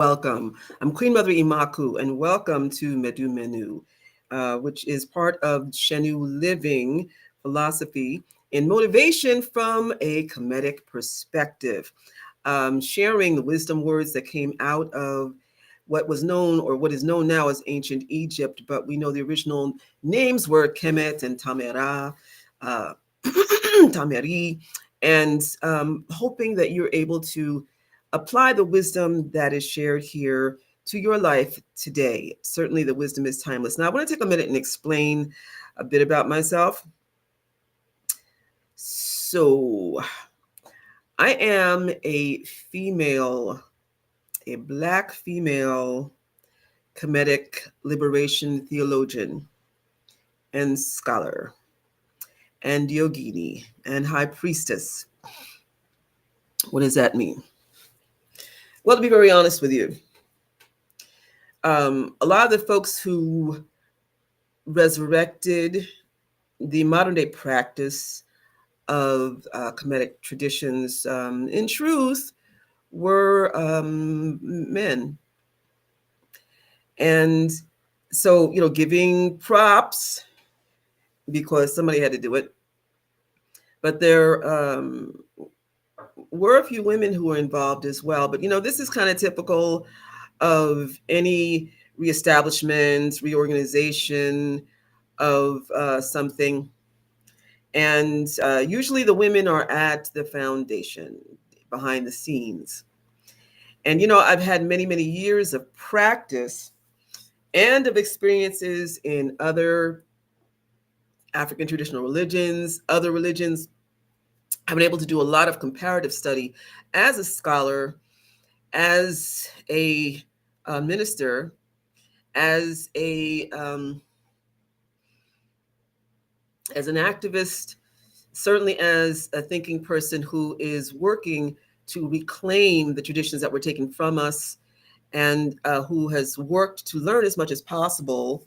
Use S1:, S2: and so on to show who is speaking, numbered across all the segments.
S1: Welcome. I'm Queen Mother Imakhu, and welcome to Menw, which is part of Shenu living philosophy and motivation from a Kemetic perspective, sharing the wisdom words that came out of what was known or what is known now as ancient Egypt, but we know the original names were Kemet and Tamera, uh, Tameri, and hoping that you're able to apply the wisdom that is shared here to your life today. Certainly, the wisdom is timeless. Now, I want to take a minute and explain a bit about myself. So, I am a female, a Black female Kemetic liberation theologian and scholar and yogini and high priestess. What does that mean? Well, to be very honest with you, a lot of the folks who resurrected the modern day practice of Kemetic traditions, in truth, were men. And so, giving props because somebody had to do it. But there were a few women who were involved as well. But, this is kind of typical of any reestablishment, reorganization of something. And usually the women are at the foundation, behind the scenes. And, I've had many, many years of practice and of experiences in other African traditional religions, other religions. I've been able to do a lot of comparative study as a scholar, as a minister, as as an activist, certainly as a thinking person who is working to reclaim the traditions that were taken from us, and who has worked to learn as much as possible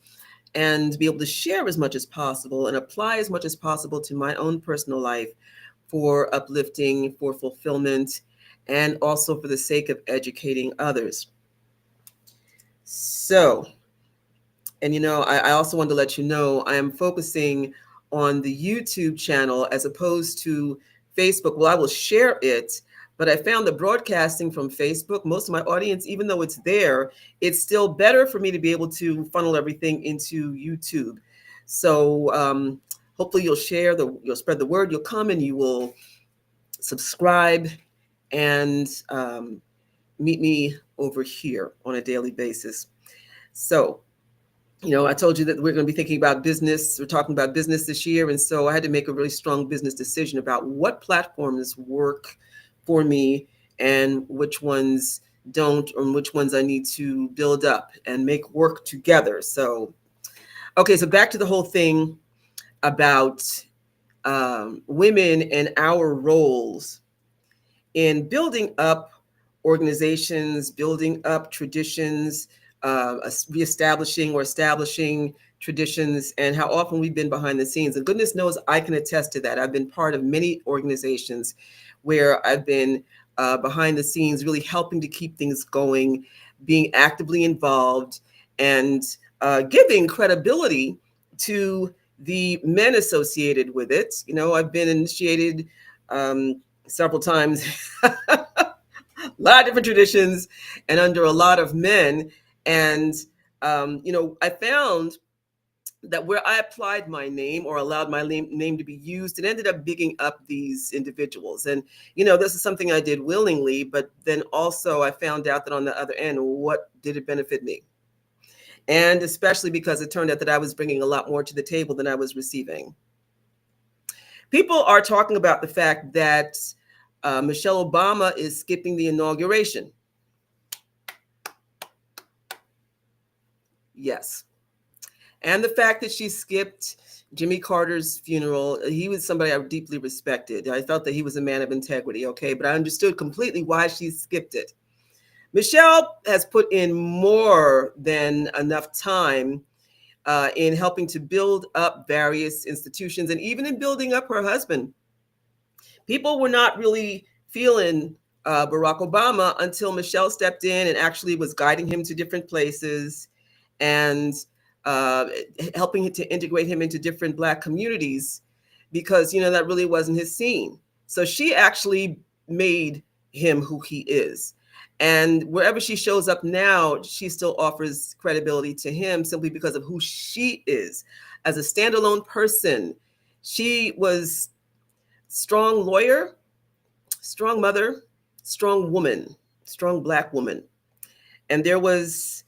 S1: and be able to share as much as possible and apply as much as possible to my own personal life for uplifting, for fulfillment, and also for the sake of educating others. So, and I also wanted to let you know I am focusing on the YouTube channel as opposed to Facebook. Well, I will share it, but I found that broadcasting from Facebook, most of my audience, even though it's there, it's still better for me to be able to funnel everything into YouTube. So hopefully you'll you'll spread the word, you'll come and you will subscribe and meet me over here on a daily basis. So, I told you that we're going to be thinking about business. We're talking about business this year. And so I had to make a really strong business decision about what platforms work for me and which ones don't, or which ones I need to build up and make work together. So, okay, so back to the whole thing about women and our roles in building up organizations, building up traditions, reestablishing or establishing traditions, and how often we've been behind the scenes. And goodness knows I can attest to that. I've been part of many organizations where I've been behind the scenes, really helping to keep things going, being actively involved, and giving credibility to the men associated with it. I've been initiated several times, a lot of different traditions, and under a lot of men. And, I found that where I applied my name or allowed my name to be used, it ended up bigging up these individuals. And, this is something I did willingly, but then also I found out that on the other end, what did it benefit me? And especially because it turned out that I was bringing a lot more to the table than I was receiving. People are talking about the fact that Michelle Obama is skipping the inauguration. Yes. And the fact that she skipped Jimmy Carter's funeral, he was somebody I deeply respected. I felt that he was a man of integrity, okay? But I understood completely why she skipped it. Michelle has put in more than enough time in helping to build up various institutions, and even in building up her husband. People were not really feeling Barack Obama until Michelle stepped in and actually was guiding him to different places and uh, helping to integrate him into different Black communities because, that really wasn't his scene. So she actually made him who he is. And wherever she shows up now, she still offers credibility to him simply because of who she is. As a standalone person, she was strong lawyer, strong mother, strong woman, strong Black woman. And there is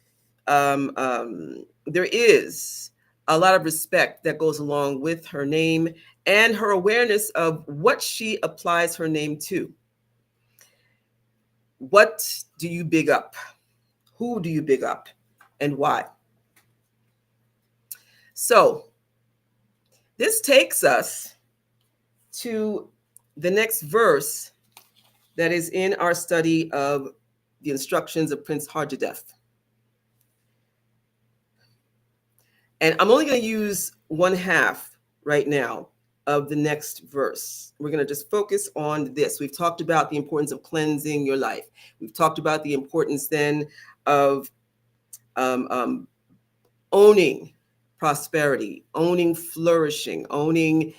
S1: a lot of respect that goes along with her name and her awareness of what she applies her name to. What do you big up? Who do you big up? And why? So this takes us to the next verse that is in our study of the instructions of Prince Hajidef. And I'm only going to use one half right now of the next verse. We're going to just focus on this. We've talked about the importance of cleansing your life. We've talked about the importance then of owning prosperity, owning flourishing, owning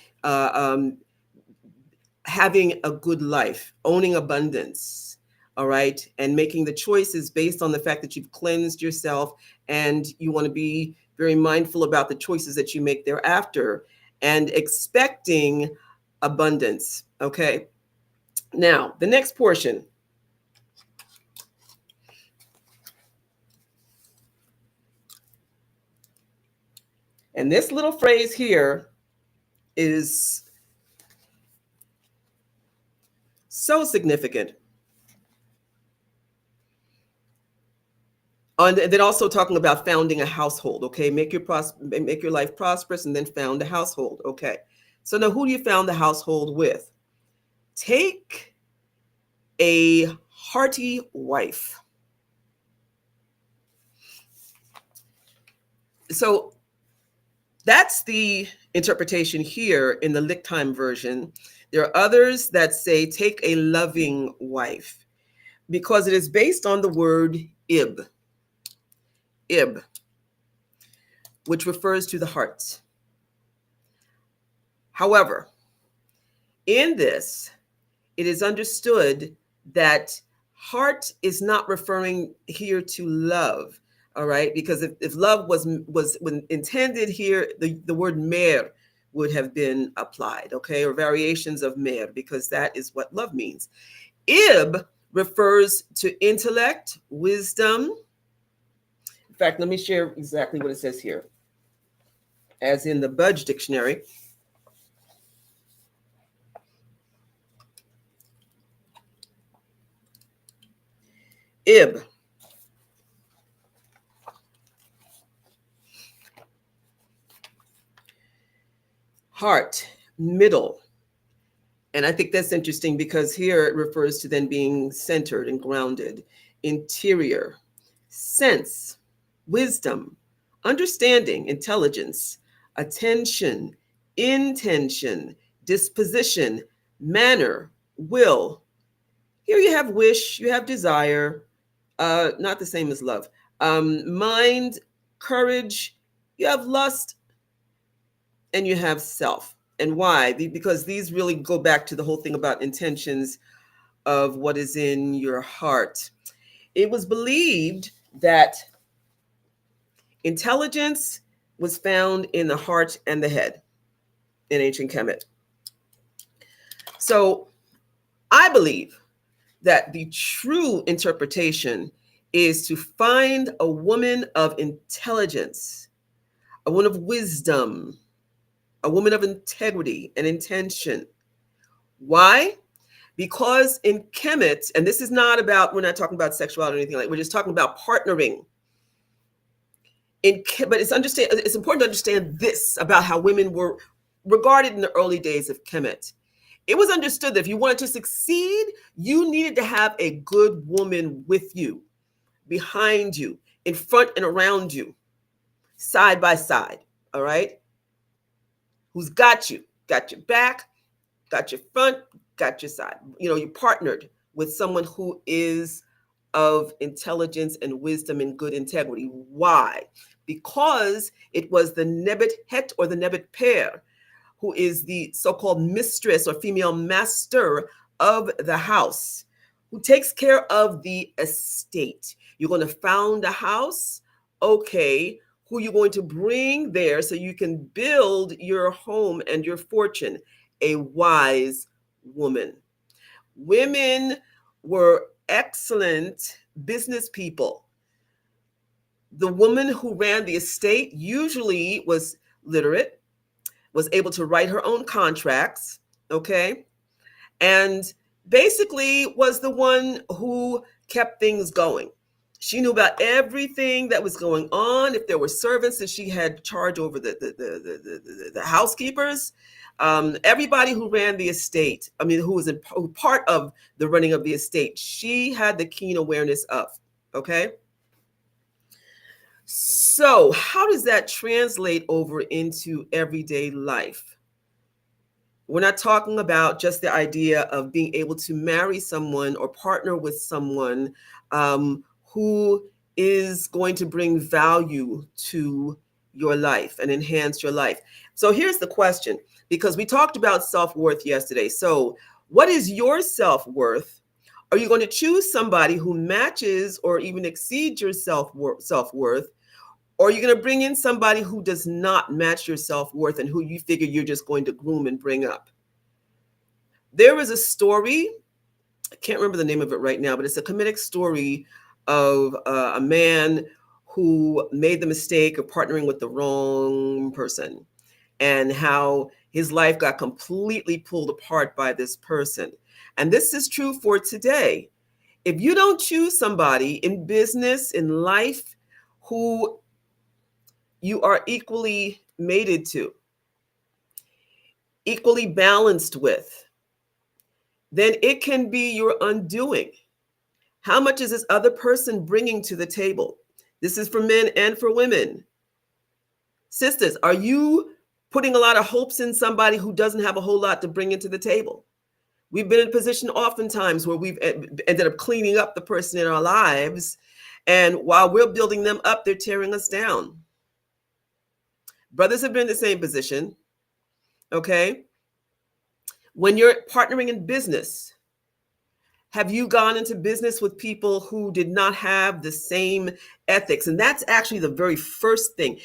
S1: having a good life, owning abundance, all right? And making the choices based on the fact that you've cleansed yourself and you want to be very mindful about the choices that you make thereafter and expecting abundance, okay? Now, the next portion. And this little phrase here is so significant. And then also talking about founding a household, okay? Make your life prosperous and then found a household, okay? So now who do you found the household with? Take a hearty wife. So that's the interpretation here in the Lichtheim version. There are others that say take a loving wife because it is based on the word ib, which refers to the heart. However, in this, it is understood that heart is not referring here to love, all right? Because if love was when intended here, the word mer would have been applied, okay? Or variations of mer, because that is what love means. Ib refers to intellect, wisdom. In fact, let me share exactly what it says here. As in the Budge Dictionary, ib, heart, middle. And I think that's interesting because here it refers to then being centered and grounded, interior, sense, wisdom, understanding, intelligence, attention, intention, disposition, manner, will. Here you have wish, you have desire, not the same as love. Mind, courage, you have lust, and you have self. And why? Because these really go back to the whole thing about intentions of what is in your heart. It was believed that intelligence was found in the heart and the head in ancient Kemet. So I believe that the true interpretation is to find a woman of intelligence, a woman of wisdom, a woman of integrity and intention. Why? Because in Kemet, and this is not about, we're not talking about sexuality or anything like that, we're just talking about partnering. But it's important to understand this about how women were regarded in the early days of Kemet. It was understood that if you wanted to succeed, you needed to have a good woman with you, behind you, in front and around you, side by side, all right? Who's got your back, got your front, got your side. You partnered with someone who is of intelligence and wisdom and good integrity. Why? Because it was the Nebet Het or the Nebet Pair, who is the so-called mistress or female master of the house, who takes care of the estate. You're going to found a house, okay, who you're going to bring there so you can build your home and your fortune? A wise woman. Women were excellent business people. The woman who ran the estate usually was literate, was able to write her own contracts, okay? And basically was the one who kept things going. She knew about everything that was going on. If there were servants, and she had charge over the housekeepers, everybody who ran the estate, I mean, who was part of the running of the estate, she had the keen awareness of, okay? So how does that translate over into everyday life? We're not talking about just the idea of being able to marry someone or partner with someone who is going to bring value to your life and enhance your life. So here's the question, because we talked about self-worth yesterday. So what is your self-worth? Are you going to choose somebody who matches or even exceeds your self-worth? Or are you going to bring in somebody who does not match your self-worth and who you figure you're just going to groom and bring up? There was a story, I can't remember the name of it right now, but it's a Kemetic story of a man who made the mistake of partnering with the wrong person, and how his life got completely pulled apart by this person. And this is true for today. If you don't choose somebody in business, in life, who you are equally mated to, equally balanced with, then it can be your undoing. How much is this other person bringing to the table? This is for men and for women. Sisters, are you putting a lot of hopes in somebody who doesn't have a whole lot to bring into the table? We've been in a position oftentimes where we've ended up cleaning up the person in our lives, and while we're building them up, they're tearing us down. Brothers have been in the same position, okay? When you're partnering in business, have you gone into business with people who did not have the same ethics? And that's actually the very first thing.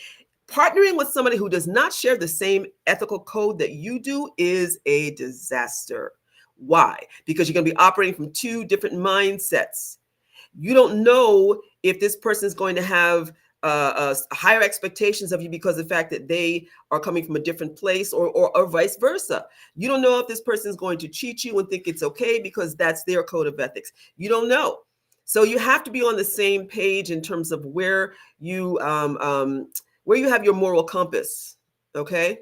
S1: Partnering with somebody who does not share the same ethical code that you do is a disaster. Why? Because you're going to be operating from two different mindsets. You don't know if this person is going to have higher expectations of you because of the fact that they are coming from a different place, or vice versa. You don't know if this person is going to cheat you and think it's okay because that's their code of ethics. You don't know. So you have to be on the same page in terms of where you have your moral compass, okay?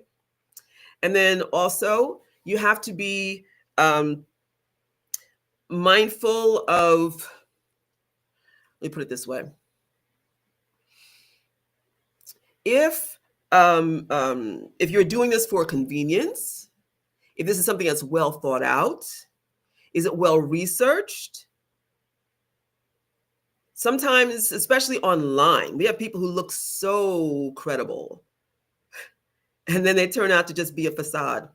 S1: And then also you have to be mindful of, let me put it this way. If you're doing this for convenience, if this is something that's well thought out, is it well researched? Sometimes, especially online, we have people who look so credible, and then they turn out to just be a facade.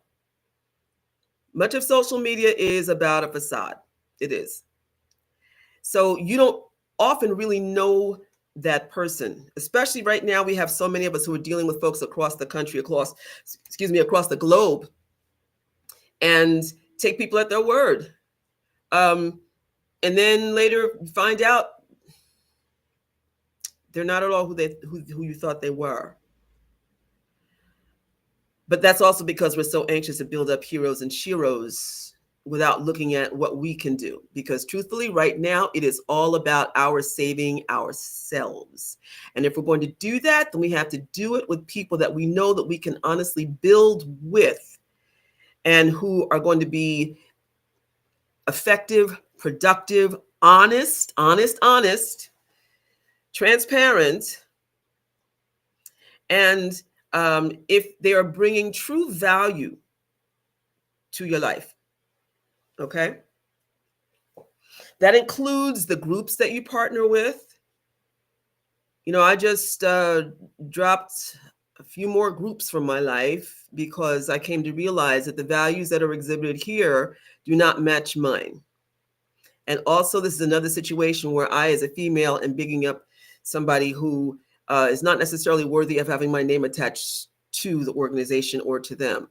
S1: Much of social media is about a facade. It is. So you don't often really know that person, especially right now. We have so many of us who are dealing with folks across the country, across the globe, and take people at their word. And then later find out they're not at all who you thought they were. But that's also because we're so anxious to build up heroes and sheroes without looking at what we can do. Because truthfully, right now, it is all about our saving ourselves. And if we're going to do that, then we have to do it with people that we know that we can honestly build with, and who are going to be effective, productive, honest, transparent, and if they are bringing true value to your life. Okay. That includes the groups that you partner with. I just dropped a few more groups from my life because I came to realize that the values that are exhibited here do not match mine. And also, this is another situation where I, as a female, am bigging up somebody who is not necessarily worthy of having my name attached to the organization or to them.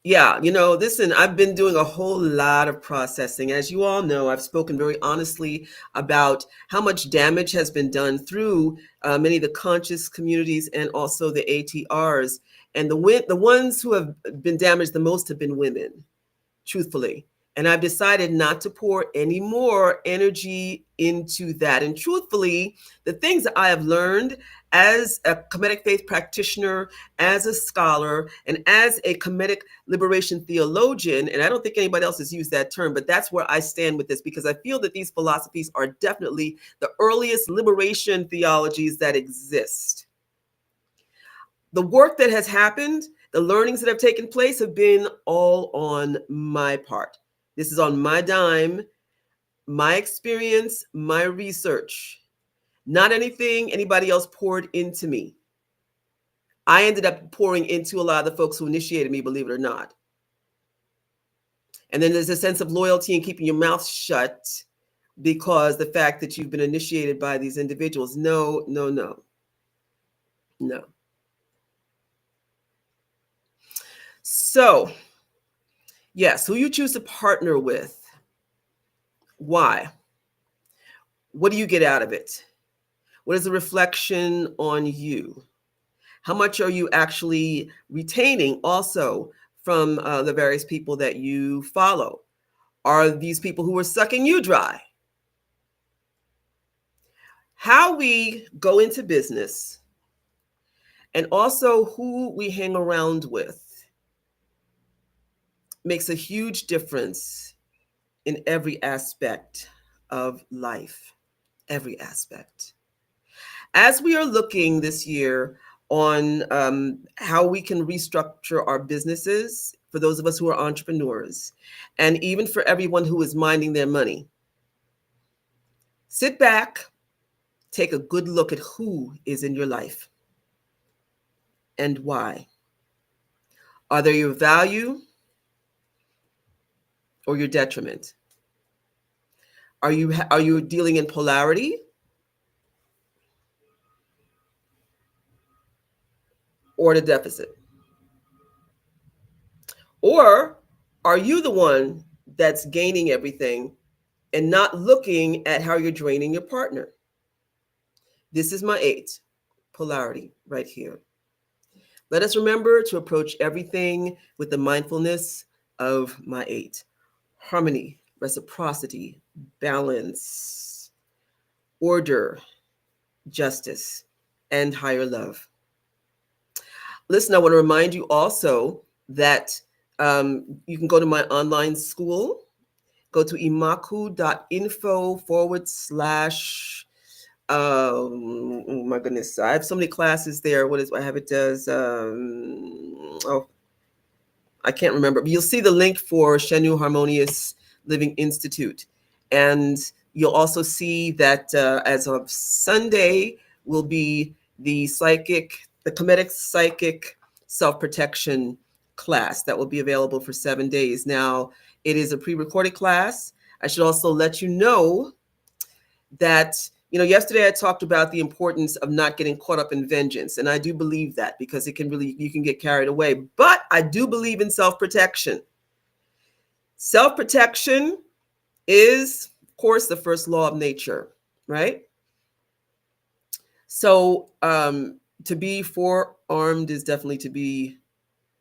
S1: Yeah, listen, I've been doing a whole lot of processing. As you all know, I've spoken very honestly about how much damage has been done through many of the conscious communities and also the ATRs. And the ones who have been damaged the most have been women, truthfully. And I've decided not to pour any more energy into that. And truthfully, the things that I have learned as a Kemetic faith practitioner, as a scholar, and as a Kemetic liberation theologian, and I don't think anybody else has used that term, but that's where I stand with this, because I feel that these philosophies are definitely the earliest liberation theologies that exist. The work that has happened, the learnings that have taken place have been all on my part. This is on my dime, my experience, my research, not anything anybody else poured into me. I ended up pouring into a lot of the folks who initiated me, believe it or not. And then there's a sense of loyalty and keeping your mouth shut because the fact that you've been initiated by these individuals. No, no, no, no. So, yes, who you choose to partner with. Why? What do you get out of it? What is the reflection on you? How much are you actually retaining also from the various people that you follow? Are these people who are sucking you dry? How we go into business and also who we hang around with makes a huge difference in every aspect of life, every aspect. As we are looking this year on how we can restructure our businesses for those of us who are entrepreneurs, and even for everyone who is minding their money, sit back, take a good look at who is in your life and why. Are they your value or your detriment? Are you dealing in polarity or the deficit? Or are you the one that's gaining everything and not looking at how you're draining your partner? This is my 8, polarity right here. Let us remember to approach everything with the mindfulness of my 8. Harmony, reciprocity, balance, order, justice, and higher love. Listen, I want to remind you also that you can go to my online school. Go to imakhu.info/. Oh my goodness, I have so many classes there. What is I have it as? I can't remember, but you'll see the link for Shenu Harmonious Living Institute, and you'll also see that as of Sunday will be the Kemetic psychic self-protection class that will be available for 7 days. Now, it is a pre-recorded class. I should also let you know that, yesterday I talked about the importance of not getting caught up in vengeance. And I do believe that because you can get carried away. But I do believe in self-protection. Self-protection is, of course, the first law of nature, right? So to be forearmed is definitely to be,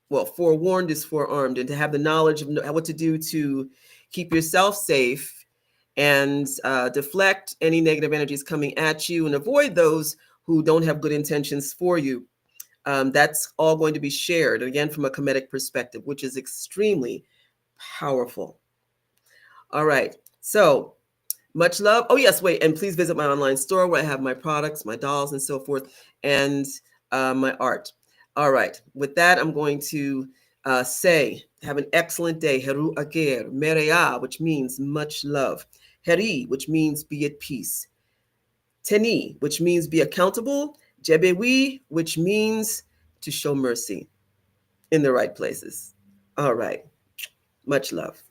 S1: forewarned is forearmed. And to have the knowledge of what to do to keep yourself safe and deflect any negative energies coming at you and avoid those who don't have good intentions for you. That's all going to be shared, again, from a Kemetic perspective, which is extremely powerful. All right. So much love. Oh, yes. Wait. And please visit my online store where I have my products, my dolls and so forth, and my art. All right. With that, I'm going to Say, have an excellent day. Heru ager, merea, which means much love. Heri, which means be at peace. Teni, which means be accountable. Jebewi, which means to show mercy in the right places. All right. Much love.